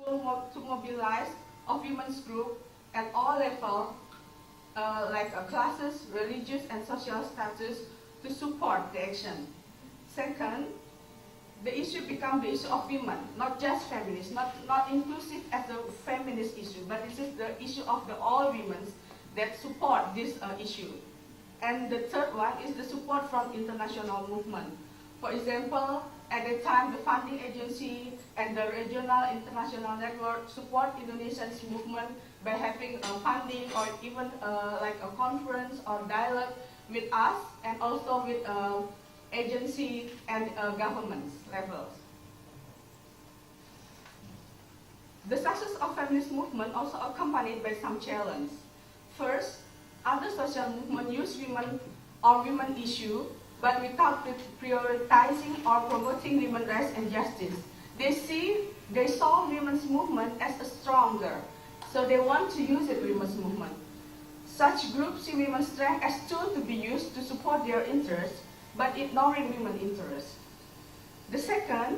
to mobilize of women's group at all levels, like classes, religious and social status, to support the action. Second, the issue becomes the issue of women, not just feminists, not inclusive as a feminist issue, but this is the issue of the all women that support this issue. And the third one is the support from international movement. For example, at the time, the funding agency and the regional international network support Indonesia's movement by having funding or even like a conference or dialogue with us, and also with agency and governments levels. The success of feminist movement also accompanied by some challenges. First, other social movements use women or women issue, but without prioritizing or promoting women's rights and justice. They saw women's movement as a stronger, so they want to use it women's movement. Such groups see women's strength as tool to be used to support their interests, but ignoring women's interests. The second,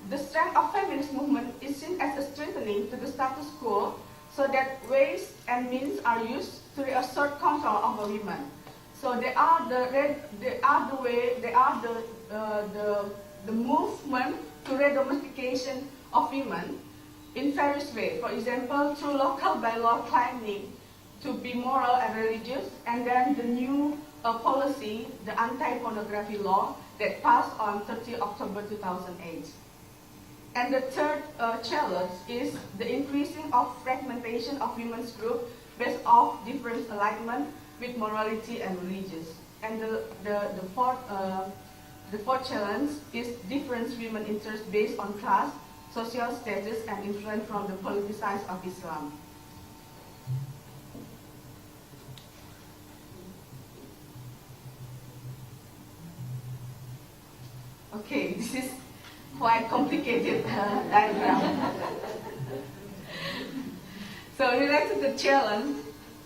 the strength of feminist movement is seen as a strengthening to the status quo, so that ways and means are used to reassert control over women. So they are the movement to redomestication of women in various ways. For example, through local bylaw claiming to be moral and religious, and then the new policy, the anti-pornography law that passed on 30 October 2008. And the third challenge is the increasing of fragmentation of women's group based off different alignment with morality and religious. And the fourth challenge is different women interests based on class, social status, and influence from the politicized of Islam. Okay, this is quite complicated diagram. So related to the challenge,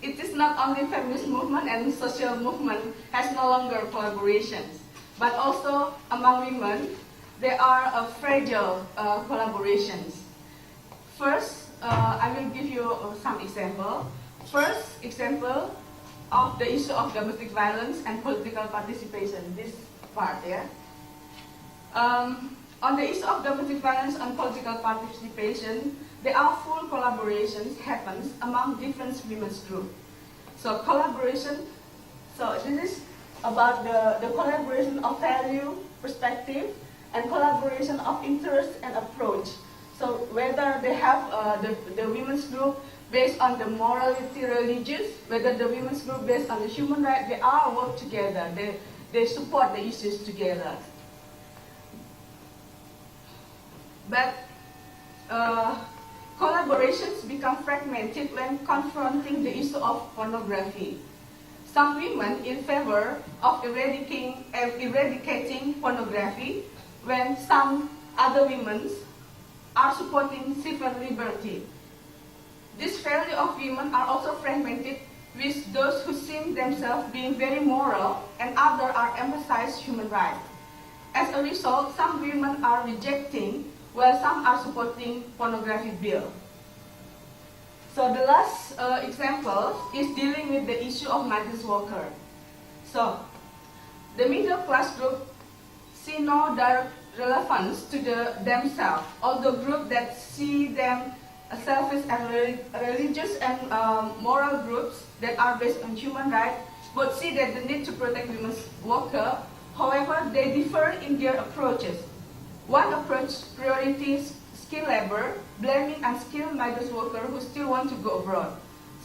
it is not only feminist movement and social movement has no longer collaborations, but also among women, there are fragile collaborations. First, I will give you some example. First example of the issue of domestic violence and political participation, this part, yeah. On the issue of domestic violence and political participation, there are full collaborations happens among different women's groups. So collaboration, so this is about the collaboration of value, perspective, and collaboration of interest and approach. So whether they have the women's group based on the morality religious, whether the women's group based on the human rights, they all work together. They support the issues together. But collaborations become fragmented when confronting the issue of pornography. Some women in favor of eradicating pornography, when some other women are supporting civil liberty. This value of women are also fragmented with those who see themselves being very moral and others are emphasizing human rights. As a result, some women are rejecting while some are supporting pornography bill. So the last example is dealing with the issue of migrant workers. So the middle class group see no direct relevance to themselves, although groups that see them as selfish and religious and moral groups that are based on human rights, both see that the need to protect women's workers. However, they differ in their approaches. One approach priorities skilled labor, blaming unskilled migrant workers who still want to go abroad.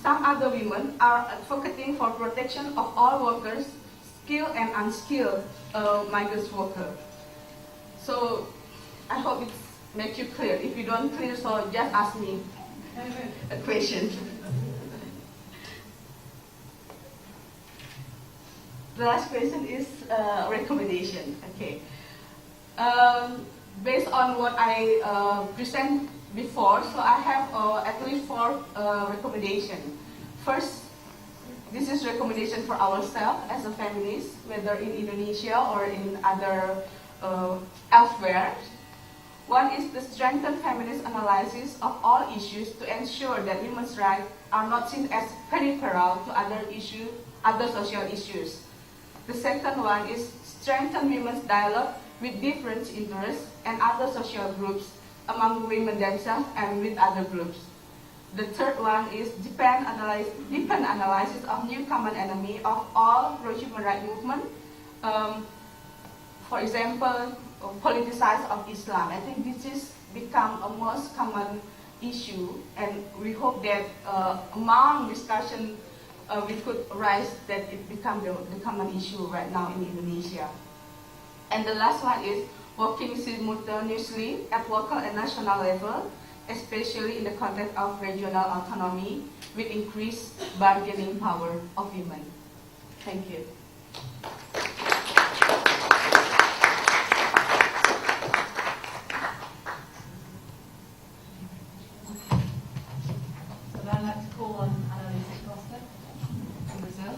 Some other women are advocating for protection of all workers, skilled and unskilled migrant workers. So I hope it makes you clear. If you don't clear, so just ask me a question. The last question is recommendation. Okay. Based on what I present before, so I have at least 4 recommendations. First, this is recommendation for ourselves as a feminist, whether in Indonesia or in other elsewhere. One is to strengthen feminist analysis of all issues to ensure that women's rights are not seen as peripheral to other social issues. The second one is strengthen women's dialogue with different interests and other social groups among women themselves and with other groups. The third one is deepen analysis of new common enemy of all pro-human rights movement. For example, politicized of Islam. I think this is become a most common issue, and we hope that among discussion we could rise that it become the common issue right now in Indonesia. And the last one is working simultaneously at local and national level, especially in the context of regional autonomy with increased bargaining power of women. Thank you. So I'd like to call on Annalisa Costa from Brazil.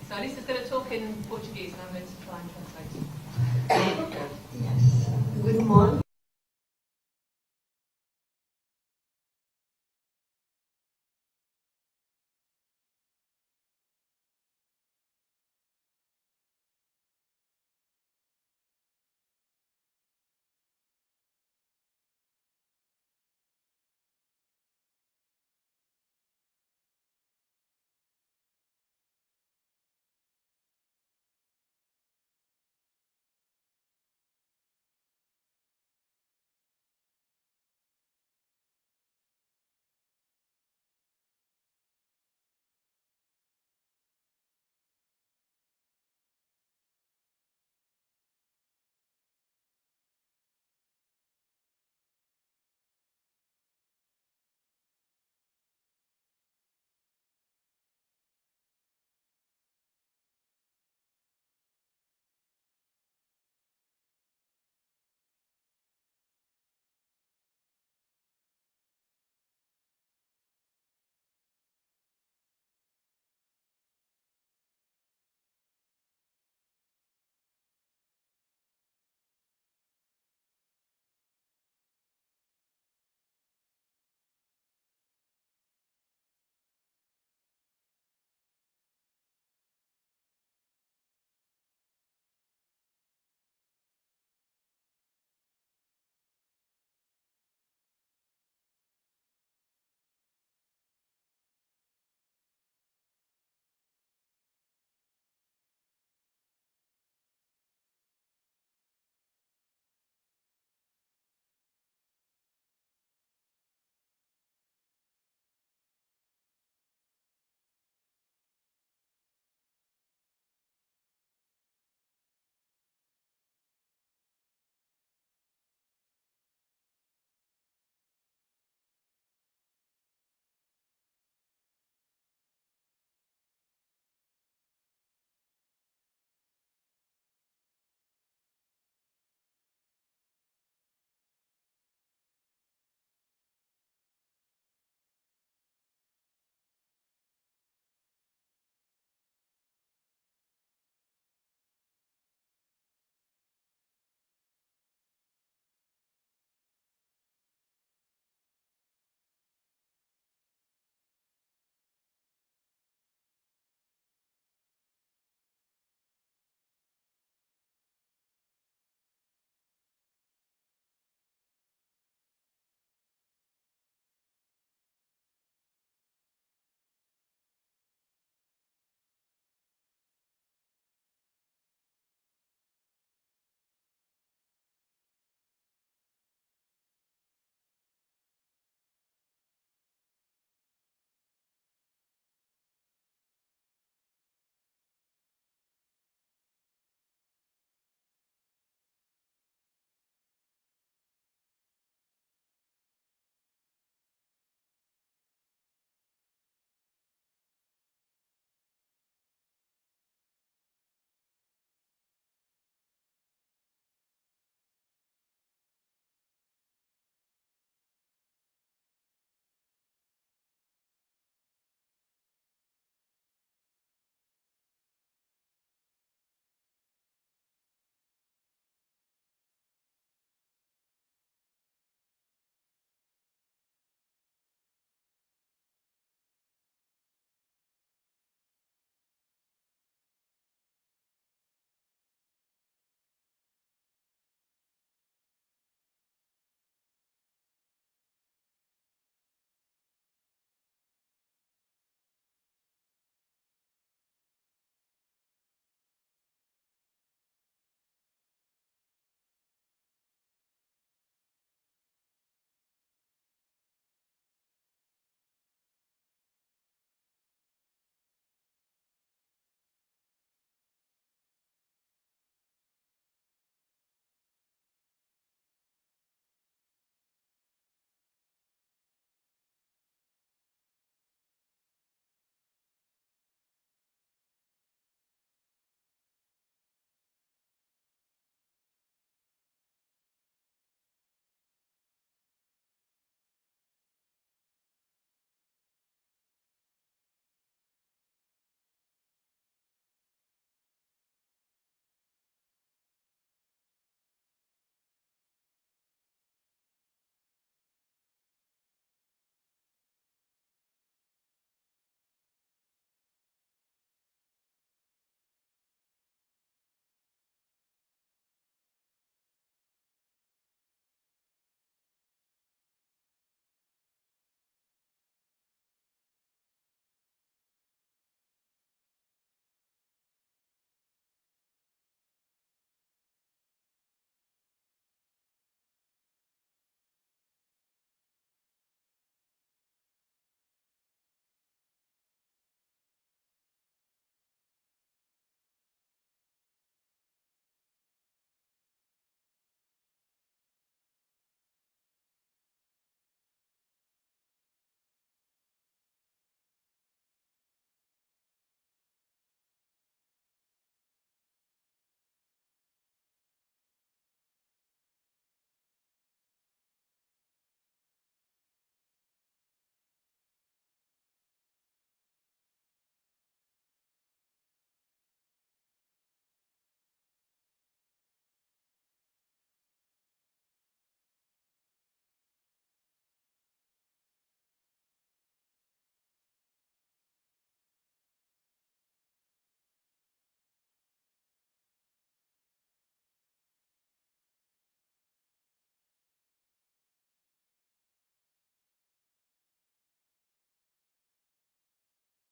So Alisa's going to talk in Portuguese and I'm going to try and translate. Yes. Good morning.